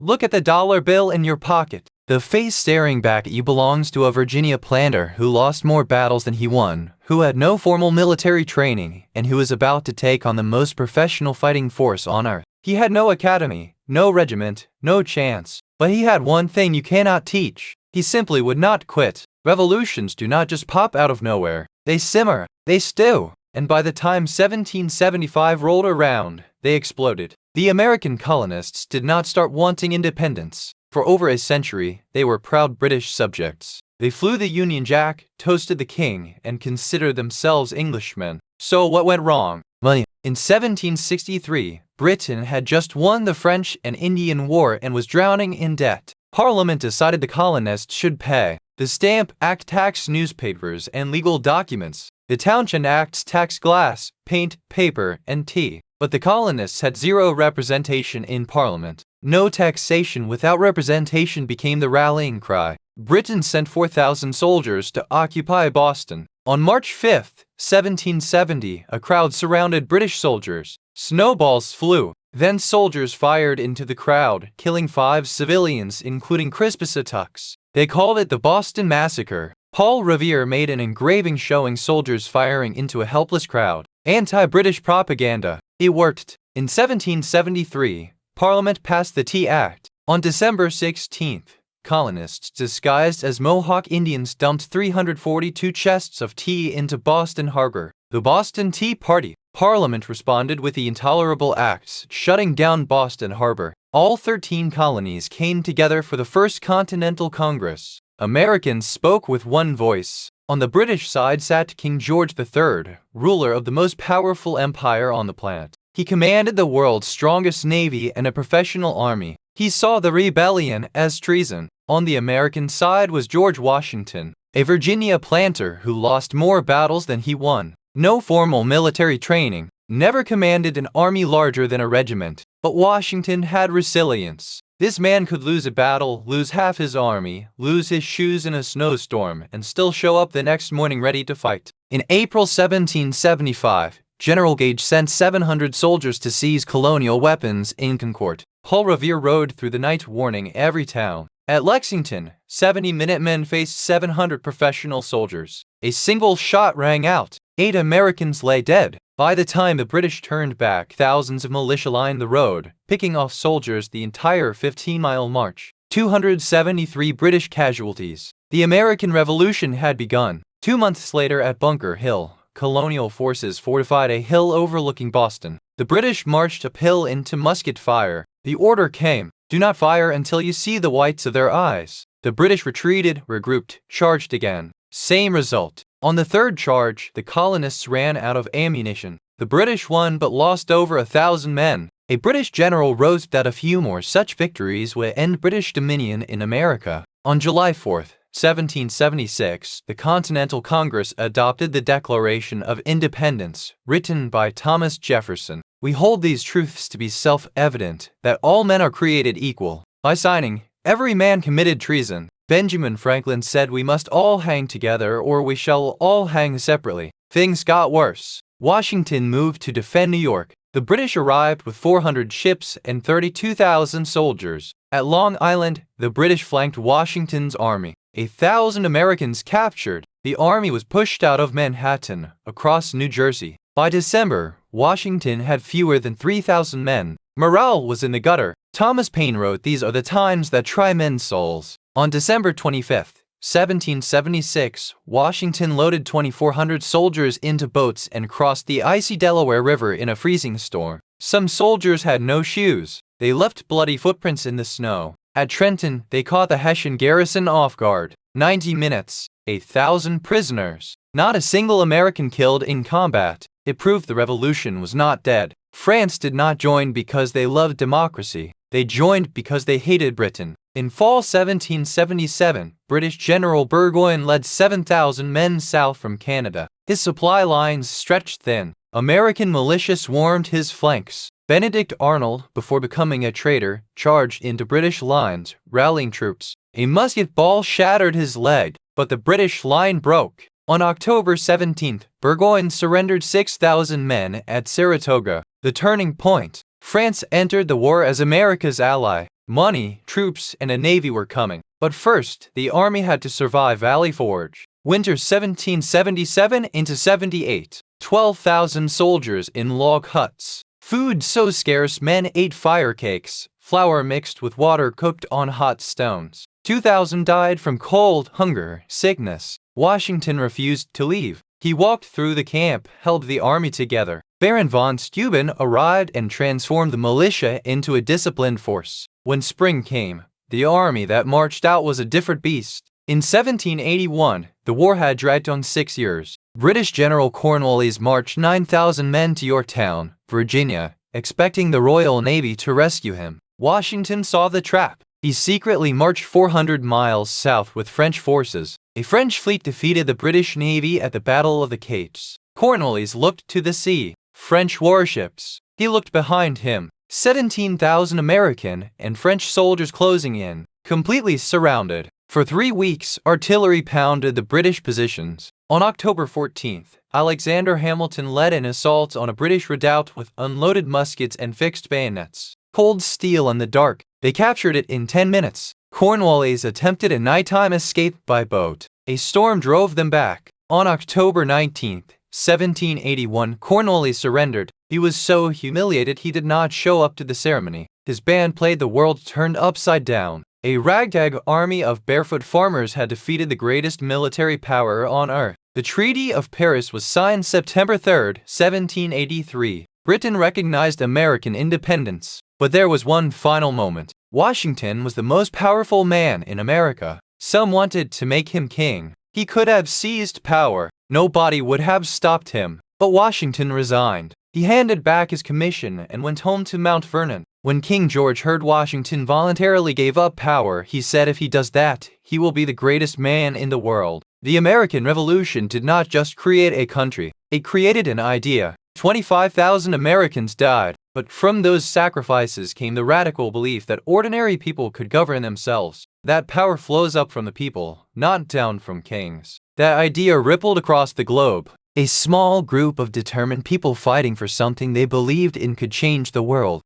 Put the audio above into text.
Look at the dollar bill in your pocket. The face staring back at you belongs to a Virginia planter who lost more battles than he won, who had no formal military training, and who was about to take on the most professional fighting force on earth. He had no academy, no regiment, no chance, but he had one thing you cannot teach. He simply would not quit. Revolutions do not just pop out of nowhere. They simmer, they stew, and by the time 1775 rolled around, they exploded. The American colonists did not start wanting independence. For over a century, they were proud British subjects. They flew the Union Jack, toasted the king, and considered themselves Englishmen. So what went wrong? Money. In 1763, Britain had just won the French and Indian War and was drowning in debt. Parliament decided the colonists should pay. The Stamp Act taxed newspapers and legal documents. The Townshend Acts taxed glass, paint, paper, and tea. But the colonists had zero representation in Parliament. No taxation without representation became the rallying cry. Britain sent 4,000 soldiers to occupy Boston. On March 5, 1770, a crowd surrounded British soldiers. Snowballs flew. Then soldiers fired into the crowd, killing 5 civilians, including Crispus Attucks. They called it the Boston Massacre. Paul Revere made an engraving showing soldiers firing into a helpless crowd. Anti-British propaganda. It worked. In 1773, Parliament passed the Tea Act. On December 16th, colonists disguised as Mohawk Indians dumped 342 chests of tea into Boston Harbor. The Boston Tea Party. Parliament responded with the Intolerable Acts, shutting down Boston Harbor. All 13 colonies came together for the First Continental Congress. Americans spoke with one voice. On the British side sat King George III, ruler of the most powerful empire on the planet. He commanded the world's strongest navy and a professional army. He saw the rebellion as treason. On the American side was George Washington, a Virginia planter who lost more battles than he won. No formal military training, never commanded an army larger than a regiment. But Washington had resilience. This man could lose a battle, lose half his army, lose his shoes in a snowstorm, and still show up the next morning ready to fight. In April 1775, General Gage sent 700 soldiers to seize colonial weapons in Concord. Paul Revere rode through the night warning every town. At Lexington, 70 Minutemen faced 700 professional soldiers. A single shot rang out. 8 Americans lay dead. By the time the British turned back, thousands of militia lined the road, picking off soldiers the entire 15-mile march. 273 British casualties. The American Revolution had begun. 2 months later at Bunker Hill, colonial forces fortified a hill overlooking Boston. The British marched uphill into musket fire. The order came, do not fire until you see the whites of their eyes. The British retreated, regrouped, charged again. Same result. On the third charge, the colonists ran out of ammunition. The British won but lost over 1,000 men. A British general wrote that a few more such victories would end British dominion in America. On July 4, 1776, the Continental Congress adopted the Declaration of Independence, written by Thomas Jefferson. We hold these truths to be self-evident, that all men are created equal. By signing, every man committed treason. Benjamin Franklin said we must all hang together or we shall all hang separately. Things got worse. Washington moved to defend New York. The British arrived with 400 ships and 32,000 soldiers. At Long Island, the British flanked Washington's army. 1,000 Americans captured. The army was pushed out of Manhattan, across New Jersey. By December, Washington had fewer than 3,000 men. Morale was in the gutter. Thomas Paine wrote, "These are the times that try men's souls." On December 25, 1776, Washington loaded 2,400 soldiers into boats and crossed the icy Delaware River in a freezing storm. Some soldiers had no shoes. They left bloody footprints in the snow. At Trenton, they caught the Hessian garrison off guard. 90 minutes, 1,000 prisoners. Not a single American killed in combat. It proved the revolution was not dead. France did not join because they loved democracy. They joined because they hated Britain. In fall 1777, British General Burgoyne led 7,000 men south from Canada. His supply lines stretched thin. American militia swarmed his flanks. Benedict Arnold, before becoming a traitor, charged into British lines, rallying troops. A musket ball shattered his leg, but the British line broke. On October 17th, Burgoyne surrendered 6,000 men at Saratoga, the turning point. France entered the war as America's ally. Money, troops, and a navy were coming. But first, the army had to survive Valley Forge. Winter 1777 into 78. 12,000 soldiers in log huts. Food so scarce men ate fire cakes, flour mixed with water cooked on hot stones. 2,000 died from cold, hunger, sickness. Washington refused to leave. He walked through the camp, held the army together. Baron von Steuben arrived and transformed the militia into a disciplined force. When spring came, the army that marched out was a different beast. In 1781, the war had dragged on 6 years. British General Cornwallis marched 9,000 men to Yorktown, Virginia, expecting the Royal Navy to rescue him. Washington saw the trap. He secretly marched 400 miles south with French forces. A French fleet defeated the British Navy at the Battle of the Capes. Cornwallis looked to the sea. French warships. He looked behind him. 17,000 American and French soldiers closing in, completely surrounded. For 3 weeks, artillery pounded the British positions. On October 14th, Alexander Hamilton led an assault on a British redoubt with unloaded muskets and fixed bayonets. Cold steel in the dark, they captured it in 10 minutes. Cornwallis attempted a nighttime escape by boat. A storm drove them back. On October 19th, 1781, Cornwallis surrendered. He was so humiliated he did not show up to the ceremony. His band played The World Turned Upside Down. A ragtag army of barefoot farmers had defeated the greatest military power on earth. The Treaty of Paris was signed September 3, 1783. Britain recognized American independence. But there was one final moment. Washington was the most powerful man in America. Some wanted to make him king. He could have seized power. Nobody would have stopped him. But Washington resigned. He handed back his commission and went home to Mount Vernon. When King George heard Washington voluntarily gave up power, he said if he does that, he will be the greatest man in the world. The American Revolution did not just create a country. It created an idea. 25,000 Americans died. But from those sacrifices came the radical belief that ordinary people could govern themselves. That power flows up from the people, not down from kings. That idea rippled across the globe. A small group of determined people fighting for something they believed in could change the world.